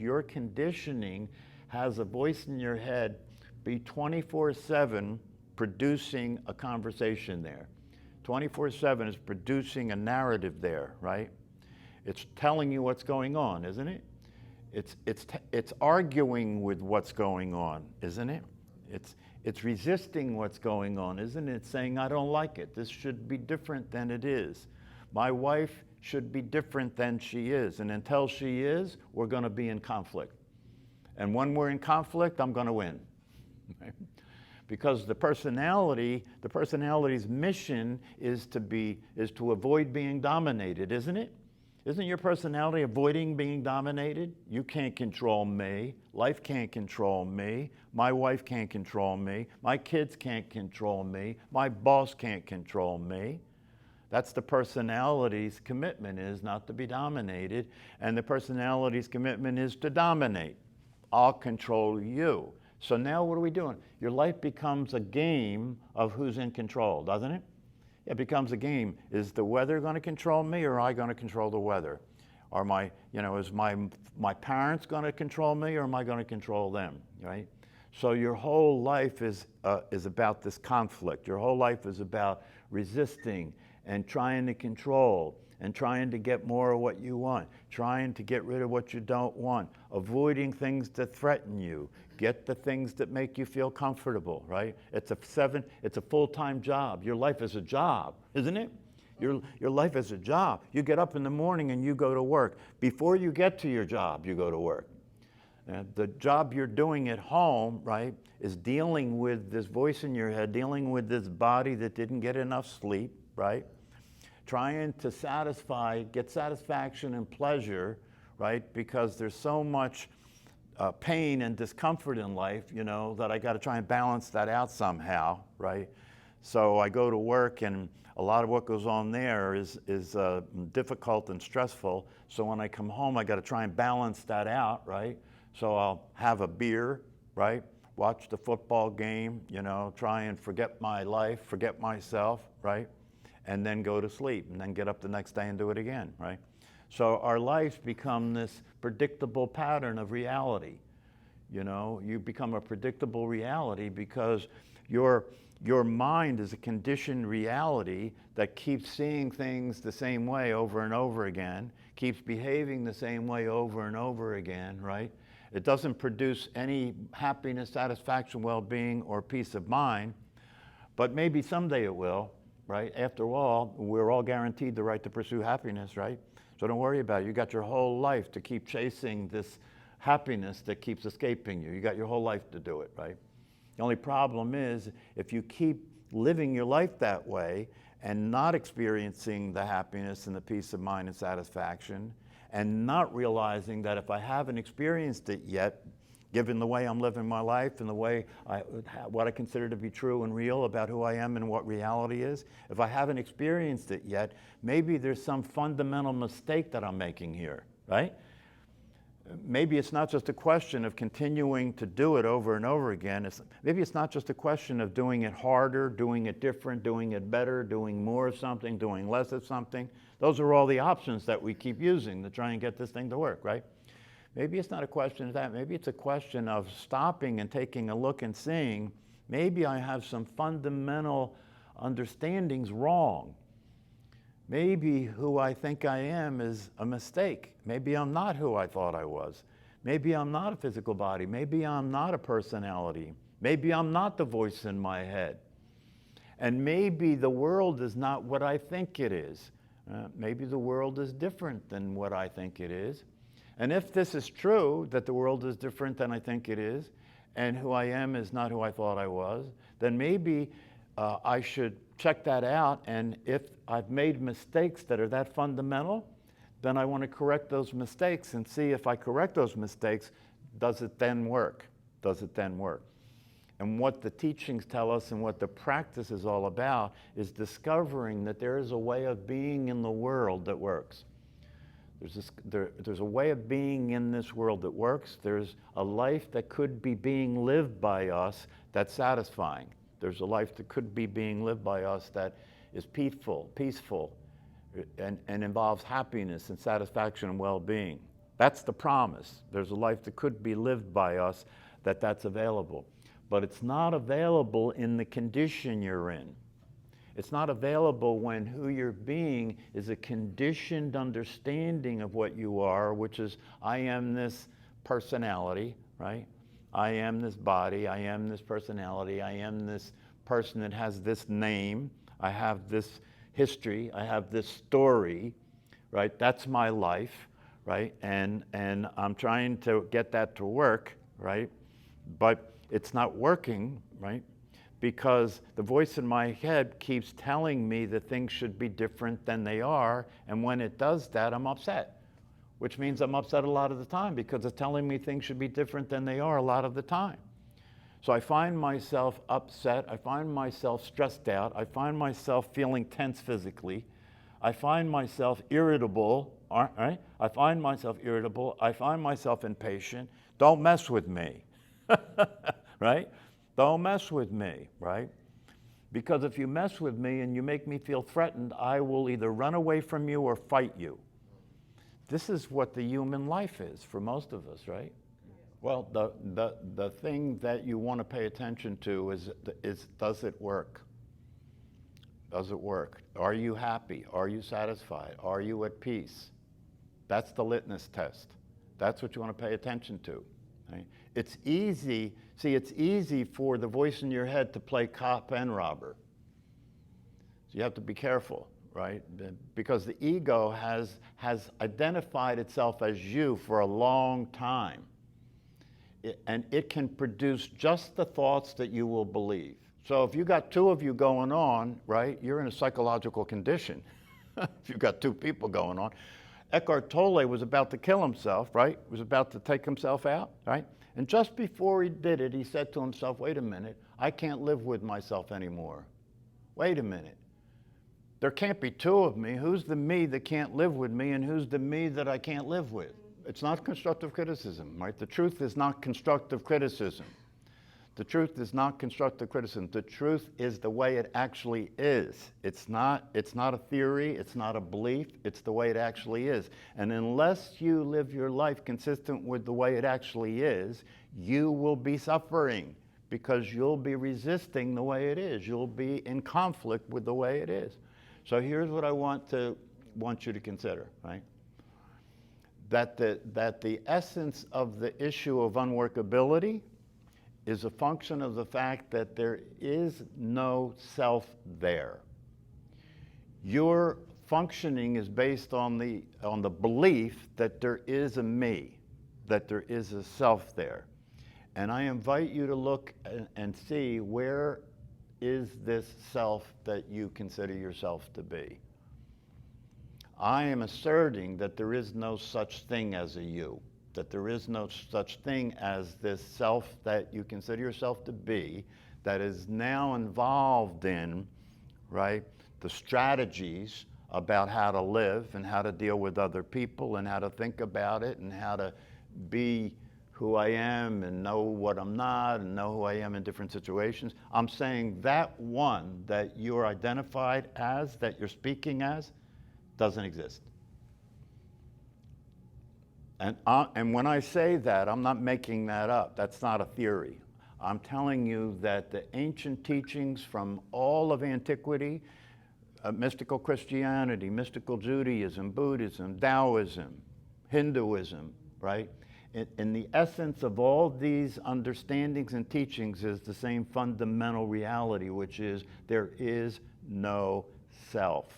Your conditioning has a voice in your head be 24/7 producing a conversation there. 24/7 is producing a narrative there, right? It's telling you what's going on, isn't it? It's arguing with what's going on, isn't it? It's resisting what's going on, isn't it? It's saying, I don't like it. This should be different than it is. My wife should be different than she is. And until she is, we're going to be in conflict. And when we're in conflict, I'm going to win. Because the personality's mission is to avoid being dominated, isn't it? Isn't your personality avoiding being dominated? You can't control me. Life can't control me. My wife can't control me. My kids can't control me. My boss can't control me. That's the personality's commitment, is not to be dominated. And the personality's commitment is to dominate. I'll control you. So now what are we doing? Your life becomes a game of who's in control, doesn't it? It becomes a game. Is the weather going to control me, or am I going to control the weather? Are is my parents going to control me, or am I going to control them, right? So your whole life is about this conflict. Your whole life is about resisting and trying to control and trying to get more of what you want, trying to get rid of what you don't want, avoiding things that threaten you, get the things that make you feel comfortable, right? It's a full-time job. Your life is a job, isn't it? Your life is a job. You get up in the morning and you go to work. Before you get to your job, you go to work. The job you're doing at home, right, is dealing with this voice in your head, dealing with this body that didn't get enough sleep, right? Trying to get satisfaction and pleasure, right? Because there's so much pain and discomfort in life, that I got to try and balance that out somehow, right? So I go to work, and a lot of what goes on there is difficult and stressful. So when I come home, I got to try and balance that out, right? So I'll have a beer, right? Watch the football game, try and forget my life, forget myself, right? And then go to sleep, and then get up the next day and do it again, right? So our lives become this predictable pattern of reality. You become a predictable reality because your mind is a conditioned reality that keeps seeing things the same way over and over again, keeps behaving the same way over and over again, right? It doesn't produce any happiness, satisfaction, well-being, or peace of mind, but maybe someday it will. Right? After all, we're all guaranteed the right to pursue happiness, right? So don't worry about it. You got your whole life to keep chasing this happiness that keeps escaping you. You got your whole life to do it, right? The only problem is if you keep living your life that way and not experiencing the happiness and the peace of mind and satisfaction, and not realizing that if I haven't experienced it yet, given the way I'm living my life and the way what I consider to be true and real about who I am and what reality is, if I haven't experienced it yet, maybe there's some fundamental mistake that I'm making here, right? Maybe it's not just a question of continuing to do it over and over again. Maybe it's not just a question of doing it harder, doing it different, doing it better, doing more of something, doing less of something. Those are all the options that we keep using to try and get this thing to work, right? Maybe it's not a question of that. Maybe it's a question of stopping and taking a look and seeing, maybe I have some fundamental understandings wrong. Maybe who I think I am is a mistake. Maybe I'm not who I thought I was. Maybe I'm not a physical body. Maybe I'm not a personality. Maybe I'm not the voice in my head. And maybe the world is not what I think it is. Maybe the world is different than what I think it is. And if this is true, that the world is different than I think it is, and who I am is not who I thought I was, then maybe I should check that out. And if I've made mistakes that are that fundamental, then I want to correct those mistakes and see if I correct those mistakes, does it then work? Does it then work? And what the teachings tell us and what the practice is all about is discovering that there is a way of being in the world that works. There's a way of being in this world that works. There's a life that could be being lived by us that's satisfying. There's a life that could be being lived by us that is peaceful, and involves happiness and satisfaction and well-being, That's the promise. There's a life that could be lived by us, that's available. But it's not available in the condition you're in. It's not available when who you're being is a conditioned understanding of what you are, which is, I am this personality, right? I am this body, I am this personality, I am this person that has this name, I have this history, I have this story, right? That's my life, right? And I'm trying to get that to work, right? But it's not working, right? Because the voice in my head keeps telling me that things should be different than they are, and when it does that, I'm upset. Which means I'm upset a lot of the time because it's telling me things should be different than they are a lot of the time. So I find myself upset, I find myself stressed out, I find myself feeling tense physically, I find myself irritable, right? I find myself irritable, I find myself impatient. Don't mess with me, right? Don't mess with me, right? Because if you mess with me and you make me feel threatened, I will either run away from you or fight you. This is what the human life is for most of us, right? Well, the thing that you want to pay attention to is does it work? Does it work? Are you happy? Are you satisfied? Are you at peace? That's the litmus test. That's what you want to pay attention to. Right? It's easy, it's easy for the voice in your head to play cop and robber. So you have to be careful, right? Because the ego has identified itself as you for a long time. And it can produce just the thoughts that you will believe. So if you got two of you going on, right, you're in a psychological condition. If you've got two people going on. Eckhart Tolle was about to kill himself, right? Was about to take himself out, right? And just before he did it, he said to himself, wait a minute, I can't live with myself anymore. Wait a minute. There can't be two of me. Who's the me that can't live with me, and who's the me that I can't live with? It's not constructive criticism, right? The truth is not constructive criticism. The truth is not constructive criticism. The truth is the way it actually is. It's not a theory, it's not a belief, it's the way it actually is. And unless you live your life consistent with the way it actually is, you will be suffering because you'll be resisting the way it is. You'll be in conflict with the way it is. So here's what I want you to consider, right? That the essence of the issue of unworkability is a function of the fact that there is no self there. Your functioning is based on the belief that there is a me, that there is a self there. And I invite you to look and see, where is this self that you consider yourself to be? I am asserting that there is no such thing as a you, that there is no such thing as this self that you consider yourself to be, that is now involved in, right, the strategies about how to live and how to deal with other people and how to think about it and how to be who I am and know what I'm not and know who I am in different situations. I'm saying that one that you're identified as, that you're speaking as, doesn't exist. And when I say that, I'm not making that up. That's not a theory. I'm telling you that the ancient teachings from all of antiquity, mystical Christianity, mystical Judaism, Buddhism, Taoism, Hinduism, right? In the essence of all these understandings and teachings is the same fundamental reality, which is there is no self.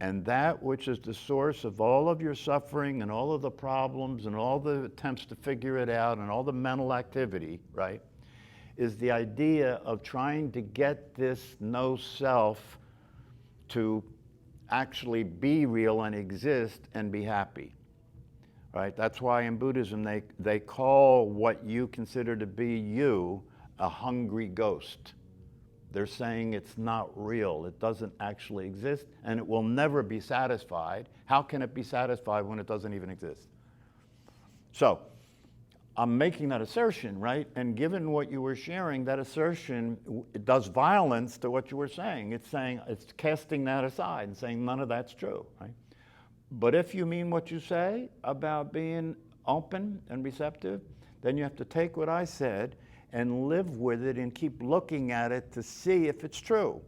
And that which is the source of all of your suffering and all of the problems and all the attempts to figure it out and all the mental activity, right, is the idea of trying to get this no self to actually be real and exist and be happy, right? That's why in Buddhism they call what you consider to be you a hungry ghost. They're saying it's not real, it doesn't actually exist, and it will never be satisfied. How can it be satisfied when it doesn't even exist? So, I'm making that assertion, right? And given what you were sharing, that assertion, it does violence to what you were saying. It's saying, it's casting that aside and saying none of that's true, right? But if you mean what you say about being open and receptive, then you have to take what I said and live with it and keep looking at it to see if it's true.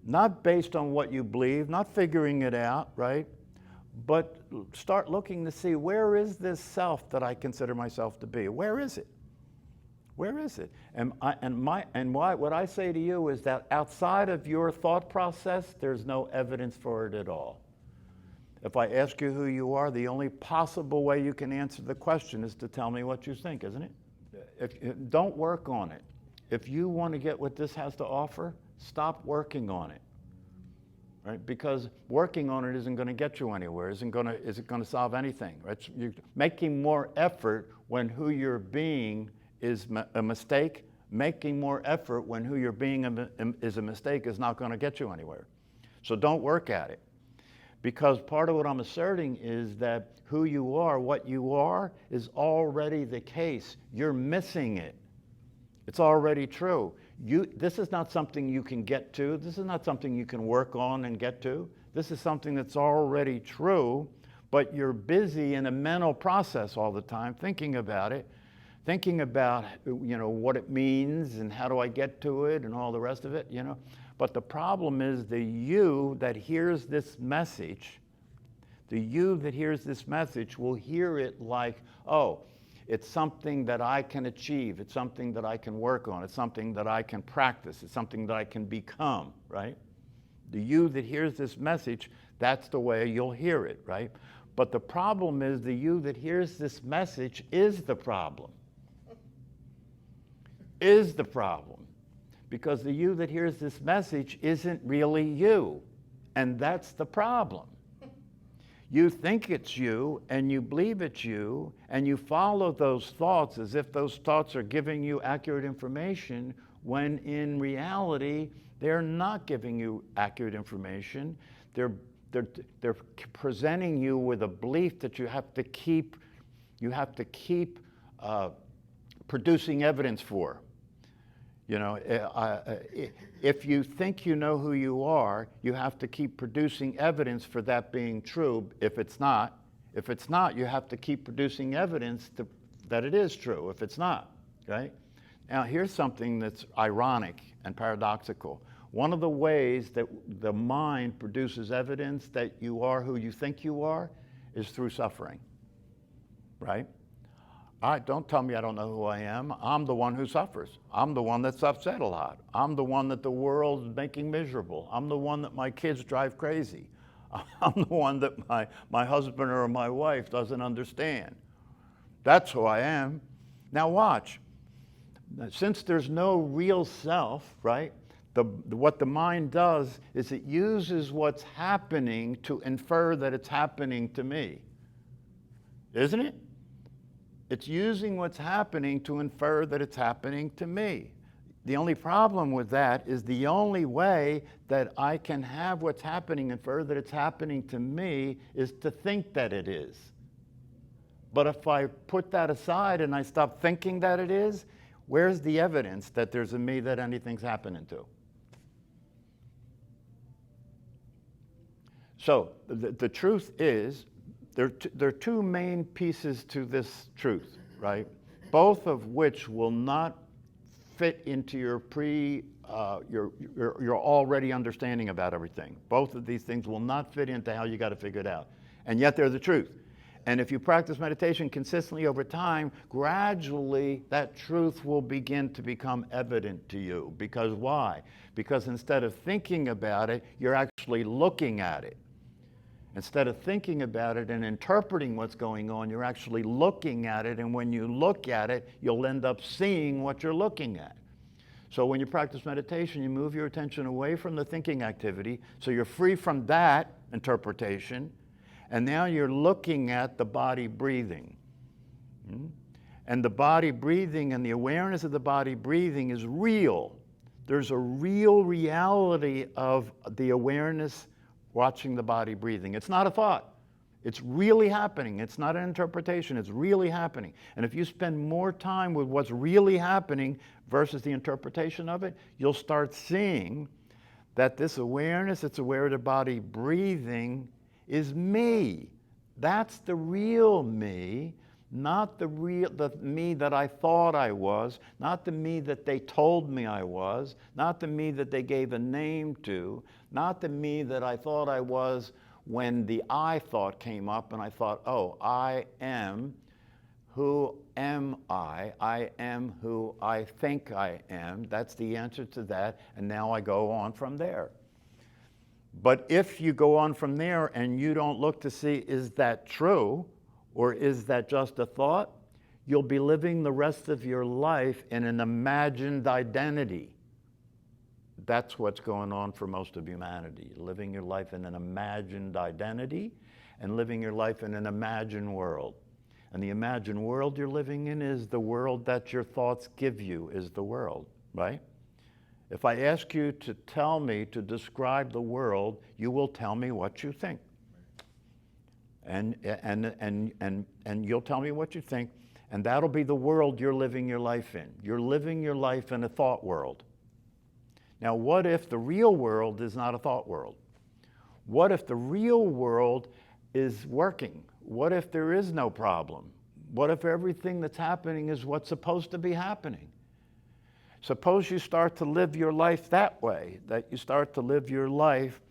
Not based on what you believe, not figuring it out, right? But start looking to see, where is this self that I consider myself to be? Where is it? Where is it? What I say to you is that outside of your thought process, there's no evidence for it at all. If I ask you who you are, the only possible way you can answer the question is to tell me what you think, isn't it? Don't work on it. If you want to get what this has to offer, stop working on it, right? Because working on it isn't going to get you anywhere. Isn't going to solve anything, right? You're making more effort when who you're being is a mistake. Making more effort when who you're being is a mistake is not going to get you anywhere. So don't work at it. Because part of what I'm asserting is that who you are, what you are, is already the case. You're missing it. It's already true. This is not something you can get to. This is not something you can work on and get to. This is something that's already true, but you're busy in a mental process all the time, thinking about it, thinking about, what it means and how do I get to it and all the rest of it, But the problem is the you that hears this message, will hear it like, oh, it's something that I can achieve. It's something that I can work on. It's something that I can practice. It's something that I can become, right? The you that hears this message, that's the way you'll hear it, right? But the problem is the you that hears this message is the problem. Is the problem. Because the you that hears this message isn't really you. And that's the problem. You think it's you, and you believe it's you, and you follow those thoughts as if those thoughts are giving you accurate information, when in reality, they're not giving you accurate information. They're presenting you with a belief that you have to keep producing evidence for. If you think you know who you are, you have to keep producing evidence for that being true. If it's not, you have to keep producing evidence that it is true, if it's not, right? Now, here's something that's ironic and paradoxical. One of the ways that the mind produces evidence that you are who you think you are is through suffering, right? Don't tell me I don't know who I am. I'm the one who suffers. I'm the one that's upset a lot. I'm the one that the world's making miserable. I'm the one that my kids drive crazy. I'm the one that my husband or my wife doesn't understand. That's who I am. Now watch. Since there's no real self, right? What the mind does is it uses what's happening to infer that it's happening to me. Isn't it? It's using what's happening to infer that it's happening to me. The only problem with that is the only way that I can have what's happening infer that it's happening to me is to think that it is. But if I put that aside and I stop thinking that it is, where's the evidence that there's a me that anything's happening to? So the truth is, there are two main pieces to this truth, right? Both of which will not fit into your already understanding about everything. Both of these things will not fit into how you got to figure it out. And yet they're the truth. And if you practice meditation consistently over time, gradually that truth will begin to become evident to you. Because why? Because instead of thinking about it, you're actually looking at it. Instead of thinking about it and interpreting what's going on, you're actually looking at it, and when you look at it, you'll end up seeing what you're looking at. So when you practice meditation, you move your attention away from the thinking activity, so you're free from that interpretation, and now you're looking at the body breathing. And the body breathing and the awareness of the body breathing is real. There's a real reality of the awareness watching the body breathing. It's not a thought. It's really happening. It's not an interpretation. It's really happening. And if you spend more time with what's really happening versus the interpretation of it, you'll start seeing that this awareness that's aware of the body breathing is me. That's the real me, not the me that I thought I was, not the me that they told me I was, not the me that they gave a name to, not the me that I thought I was when the I thought came up and I thought, oh, I am. Who am I? I am who I think I am. That's the answer to that, and now I go on from there. But if you go on from there and you don't look to see, is that true, or is that just a thought? You'll be living the rest of your life in an imagined identity. That's what's going on for most of humanity. Living your life in an imagined identity and living your life in an imagined world. And the imagined world you're living in is the world that your thoughts give you, is the world, right? If I ask you to tell me, to describe the world, you will tell me what you think. And you'll tell me what you think, and that'll be the world you're living your life in. You're living your life in a thought world. Now, what if the real world is not a thought world? What if the real world is working? What if there is no problem? What if everything that's happening is what's supposed to be happening? Suppose you start to live your life that way, that you start to live your life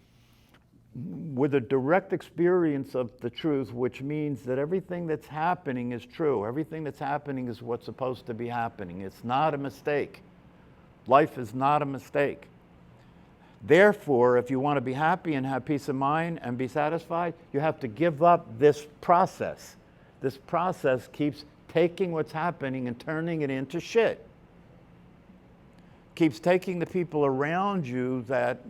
with a direct experience of the truth, which means that everything that's happening is true. Everything that's happening is what's supposed to be happening. It's not a mistake. Life is not a mistake. Therefore, if you want to be happy and have peace of mind and be satisfied, you have to give up this process. This process keeps taking what's happening and turning it into shit. Keeps taking the people around you that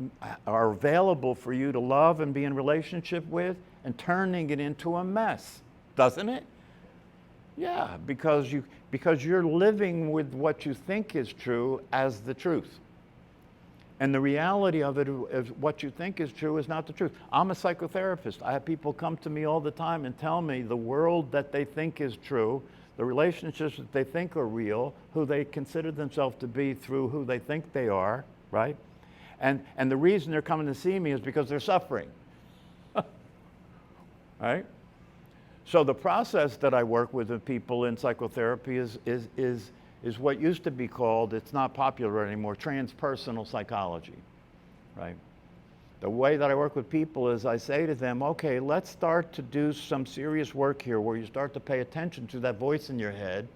are available for you to love and be in relationship with and turning it into a mess, doesn't it? Yeah, because you're living with what you think is true as the truth. And the reality of it is what you think is true is not the truth. I'm a psychotherapist. I have people come to me all the time and tell me the world that they think is true, the relationships that they think are real, who they consider themselves to be through who they think they are, right? And the reason they're coming to see me is because they're suffering, right? So the process that I work with people in psychotherapy is what used to be called, it's not popular anymore, transpersonal psychology, right? The way that I work with people is I say to them, okay, let's start to do some serious work here where you start to pay attention to that voice in your head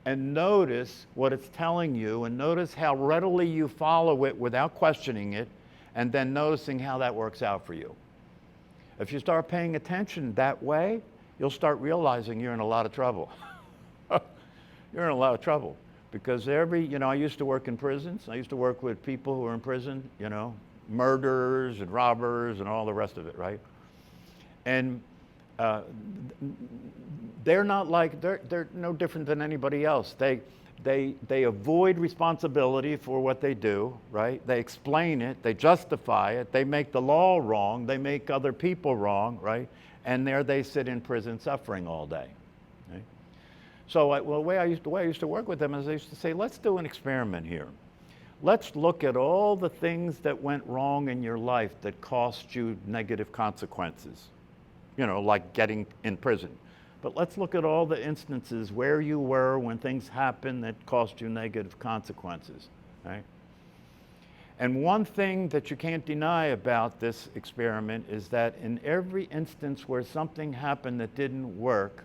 and notice what it's telling you and notice how readily you follow it without questioning it and then noticing how that works out for you. If you start paying attention that way, you'll start realizing you're in a lot of trouble. You're in a lot of trouble because I used to work in prisons. I used to work with people who were in prison, murderers and robbers and all the rest of it, right? And they're no different than anybody else. They avoid responsibility for what they do, right? They explain it, they justify it, they make the law wrong, they make other people wrong, right? And there they sit in prison suffering all day. Right? So the way I used to work with them is I used to say, let's do an experiment here. Let's look at all the things that went wrong in your life that cost you negative consequences, like getting in prison. But let's look at all the instances where you were when things happened that cost you negative consequences, right? And one thing that you can't deny about this experiment is that in every instance where something happened that didn't work,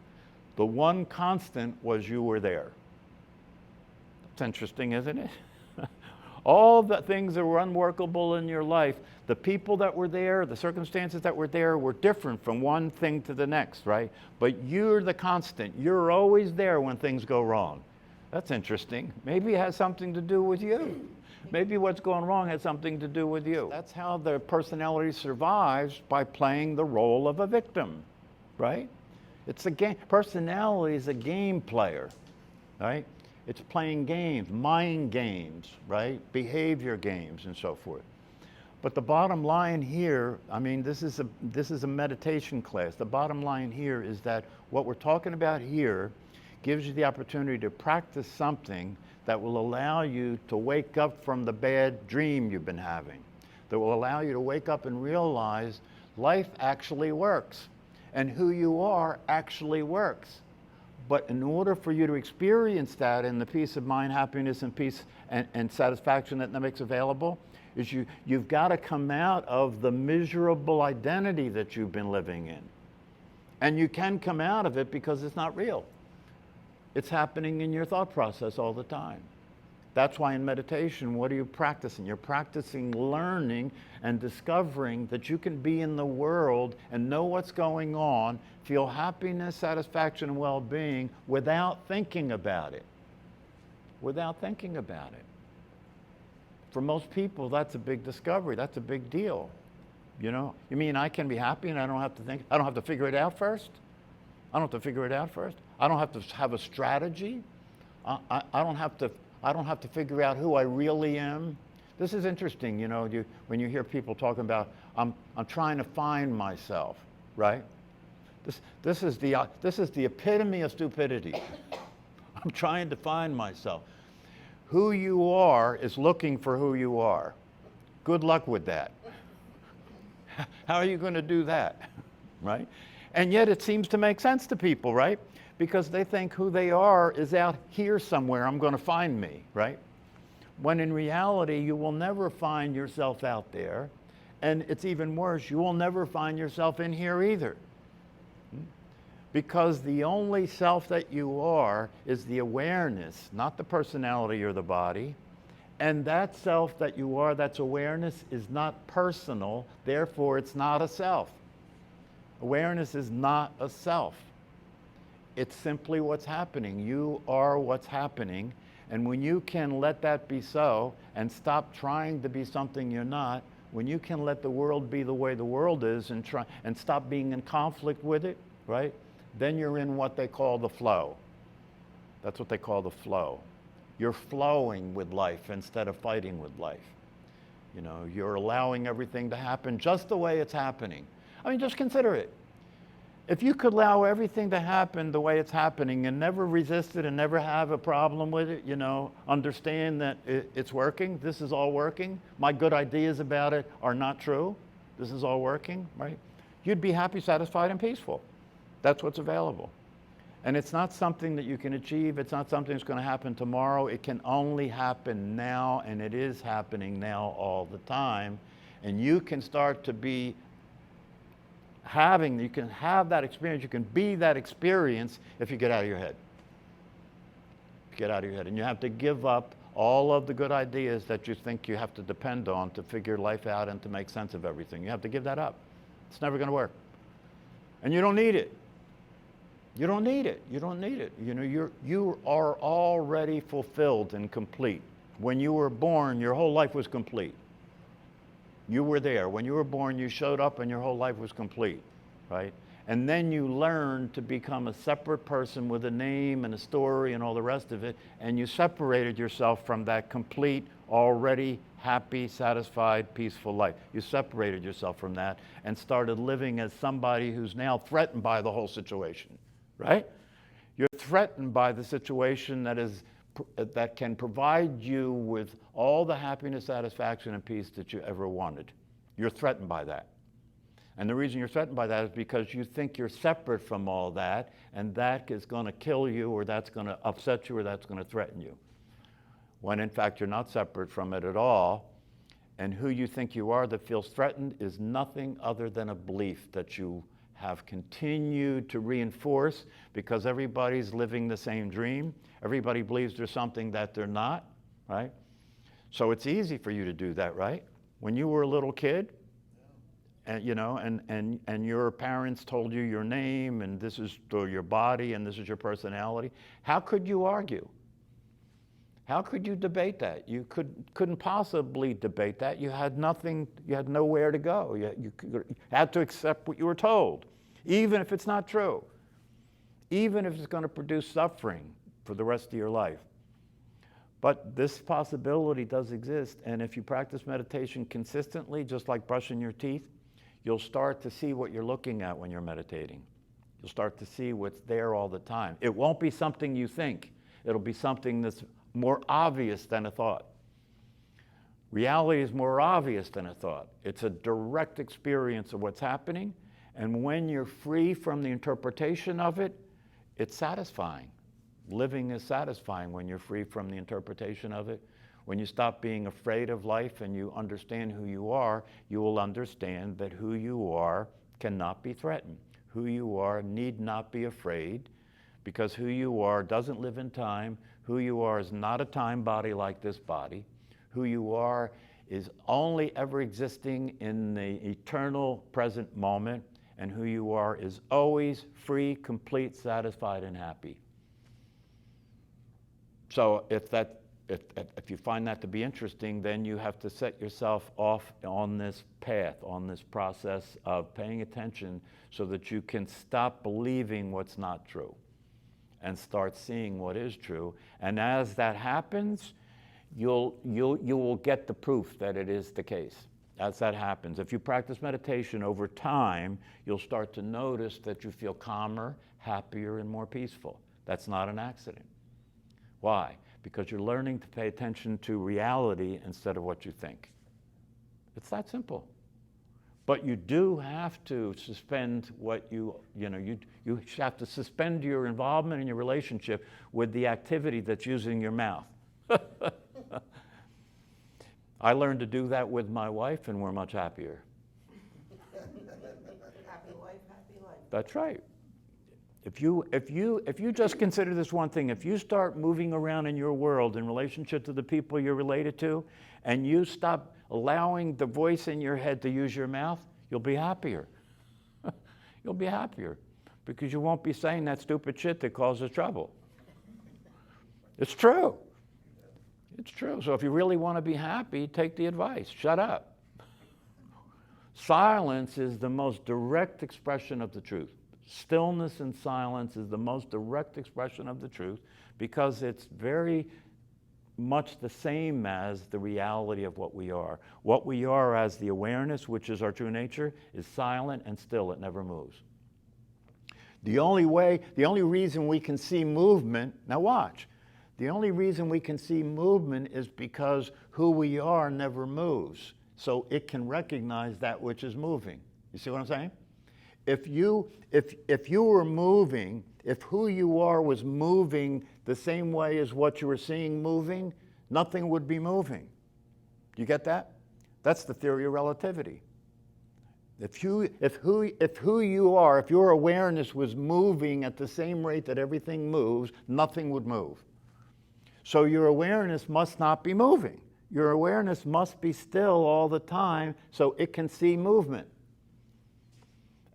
the one constant was you were there. It's interesting, isn't it? All the things that were unworkable in your life, the people that were there, the circumstances that were there were different from one thing to the next, right? But you're the constant. You're always there when things go wrong. That's interesting. Maybe it has something to do with you. Maybe what's going wrong has something to do with you. That's how the personality survives, by playing the role of a victim, right? It's a game. Personality is a game player, right? It's playing games, mind games, right? Behavior games and so forth. But the bottom line here, this is a meditation class. The bottom line here is that what we're talking about here gives you the opportunity to practice something that will allow you to wake up from the bad dream you've been having. That will allow you to wake up and realize Life actually works, and who you are actually works. But in order for you to experience that in the peace of mind, happiness, and peace and satisfaction that makes available, is you've got to come out of the miserable identity that you've been living in. And you can come out of it because it's not real. It's happening in your thought process all the time. That's why in meditation, what are you practicing? You're practicing learning and discovering that you can be in the world and know what's going on, feel happiness, satisfaction, and well-being without thinking about it. Without thinking about it. For most people, that's a big discovery. That's a big deal. You know, you mean I can be happy and I don't have to think, I don't have to figure it out first? I don't have to figure it out first. I don't have to have a strategy. I don't have to figure out who I really am. This is interesting, you know, when you hear people talking about, I'm trying to find myself, right? This is the epitome of stupidity. I'm trying to find myself. Who you are is looking for who you are. Good luck with that. How are you going to do that, right? And yet it seems to make sense to people, right? Because they think who they are is out here somewhere, I'm going to find me, right? When in reality, you will never find yourself out there. And it's even worse, you will never find yourself in here either. Because the only self that you are is the awareness, not the personality or the body. And that self that you are, that's awareness, is not personal, therefore it's not a self. Awareness is not a self. It's simply what's happening. You are what's happening. And when you can let that be so and stop trying to be something you're not, when you can let the world be the way the world is and stop being in conflict with it, right? Then you're in what they call the flow. That's what they call the flow. You're flowing with life instead of fighting with life. You know, you're allowing everything to happen just the way it's happening. I mean, just consider it. If you could allow everything to happen the way it's happening and never resist it and never have a problem with it, you know, understand that it's working, this is all working, my good ideas about it are not true, this is all working, right? You'd be happy, satisfied, and peaceful. That's what's available. And it's not something that you can achieve, it's not something that's going to happen tomorrow, it can only happen now, and it is happening now all the time. And you can start to be you can have that experience, you can be that experience if you get out of your head. Get out of your head. And you have to give up all of the good ideas that you think you have to depend on to figure life out and to make sense of everything. You have to give that up. It's never going to work. And you don't need it. You don't need it. You don't need it. You know, you are already fulfilled and complete. When you were born, your whole life was complete. You were there. When you were born, you showed up and your whole life was complete, right? And then you learned to become a separate person with a name and a story and all the rest of it, and you separated yourself from that complete, already happy, satisfied, peaceful life. You separated yourself from that and started living as somebody who's now threatened by the whole situation, right? You're threatened by the situation that can provide you with all the happiness, satisfaction, and peace that you ever wanted. You're threatened by that. And the reason you're threatened by that is because you think you're separate from all that, and that is going to kill you, or that's going to upset you, or that's going to threaten you. When in fact you're not separate from it at all, and who you think you are that feels threatened is nothing other than a belief that you have continued to reinforce because everybody's living the same dream. Everybody believes there's something that they're not, right? So it's easy for you to do that, right? When you were a little kid, and you know, and your parents told you your name, and this is your body, and this is your personality, how could you argue? How could you debate that? You couldn't possibly debate that. You had nothing, you had nowhere to go. You had to accept what you were told, even if it's not true, even if it's going to produce suffering for the rest of your life. But this possibility does exist, and if you practice meditation consistently, just like brushing your teeth, you'll start to see what you're looking at when you're meditating. You'll start to see what's there all the time. It won't be something you think. It'll be something that's more obvious than a thought. Reality is more obvious than a thought. It's a direct experience of what's happening, and when you're free from the interpretation of it, it's satisfying. Living is satisfying when you're free from the interpretation of it. When you stop being afraid of life and you understand who you are, you will understand that who you are cannot be threatened. Who you are need not be afraid, because who you are doesn't live in time. Who you are is not a time body like this body. Who you are is only ever existing in the eternal present moment, and who you are is always free, complete, satisfied, and happy. So if you find that to be interesting, then you have to set yourself off on this path, on this process of paying attention so that you can stop believing what's not true and start seeing what is true. And as that happens, you will get the proof that it is the case. As that happens, if you practice meditation over time, you'll start to notice that you feel calmer, happier, and more peaceful. That's not an accident. Why? Because you're learning to pay attention to reality instead of what you think. It's that simple. But you do have to suspend what you have to suspend your involvement in your relationship with the activity that's using your mouth. I learned to do that with my wife, and we're much happier. Happy wife, happy life. That's right. If you just consider this one thing, if you start moving around in your world in relationship to the people you're related to, and you stop allowing the voice in your head to use your mouth, you'll be happier. You'll be happier because you won't be saying that stupid shit that causes trouble. It's true. It's true. So if you really want to be happy, take the advice. Shut up. Silence is the most direct expression of the truth. Stillness and silence is the most direct expression of the truth because it's very much the same as the reality of what we are. What we are as the awareness, which is our true nature, is silent and still. It never moves. The only reason we can see movement, now watch, the only reason we can see movement is because who we are never moves. So it can recognize that which is moving. You see what I'm saying? If you were moving, if who you are was moving the same way as what you were seeing moving, nothing would be moving. Do you get that? That's the theory of relativity. If who you are, if your awareness was moving at the same rate that everything moves, nothing would move. So your awareness must not be moving. Your awareness must be still all the time so it can see movement.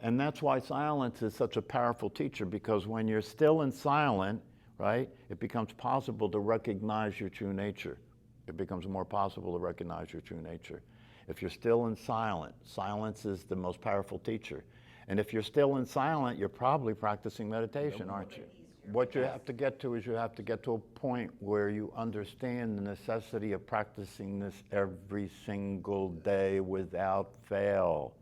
And that's why silence is such a powerful teacher, because when you're still and silent, right, it becomes possible to recognize your true nature. It becomes more possible to recognize your true nature. If you're still and silent, silence is the most powerful teacher. And if you're still and silent, you're probably practicing meditation, aren't you? What you have to get to is you have to get to a point where you understand the necessity of practicing this every single day without fail.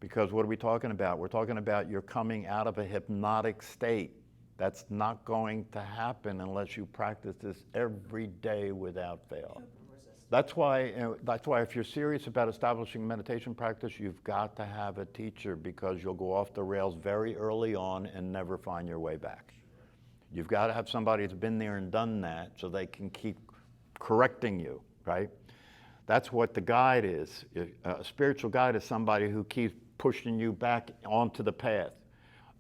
Because what are we talking about? We're talking about you're coming out of a hypnotic state. That's not going to happen unless you practice this every day without fail. That's why if you're serious about establishing meditation practice, you've got to have a teacher, because you'll go off the rails very early on and never find your way back. You've got to have somebody that's been there and done that so they can keep correcting you, right? That's what the guide is. A spiritual guide is somebody who keeps pushing you back onto the path.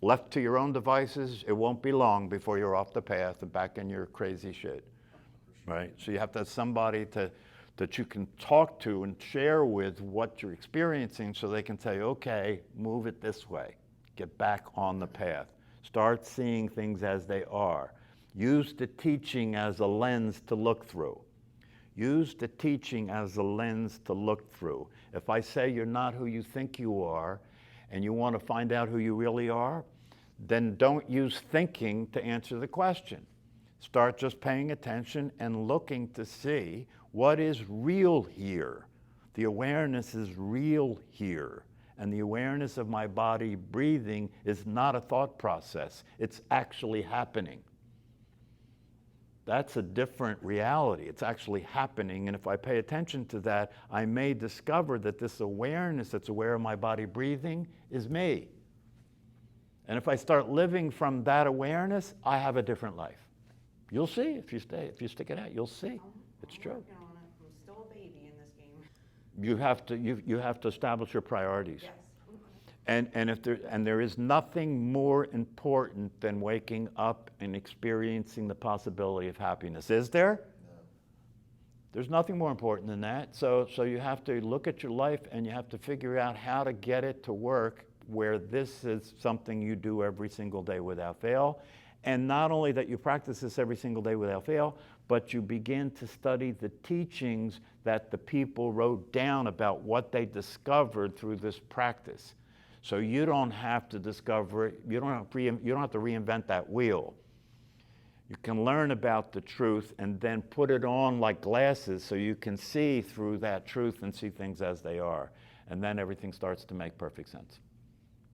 Left to your own devices, it won't be long before you're off the path and back in your crazy shit, right? So you have to have somebody that you can talk to and share with what you're experiencing so they can say, okay, move it this way. Get back on the path. Start seeing things as they are. Use the teaching as a lens to look through. Use the teaching as a lens to look through. If I say you're not who you think you are and you want to find out who you really are, then don't use thinking to answer the question. Start just paying attention and looking to see what is real here. The awareness is real here. And the awareness of my body breathing is not a thought process. It's actually happening. That's a different reality. It's actually happening. And if I pay attention to that, I may discover that this awareness that's aware of my body breathing is me. And if I start living from that awareness, I have a different life. You'll see if you stick it out, you'll see. It's true. I'm working on it. I'm still a baby in this game. You have to establish your priorities. Yes. And there is nothing more important than waking up and experiencing the possibility of happiness. Is there? No. There's nothing more important than that. So you have to look at your life and you have to figure out how to get it to work where this is something you do every single day without fail. And not only that you practice this every single day without fail, but you begin to study the teachings that the people wrote down about what they discovered through this practice. So you don't have to discover it, you don't have to reinvent that wheel. You can learn about the truth and then put it on like glasses so you can see through that truth and see things as they are. And then everything starts to make perfect sense.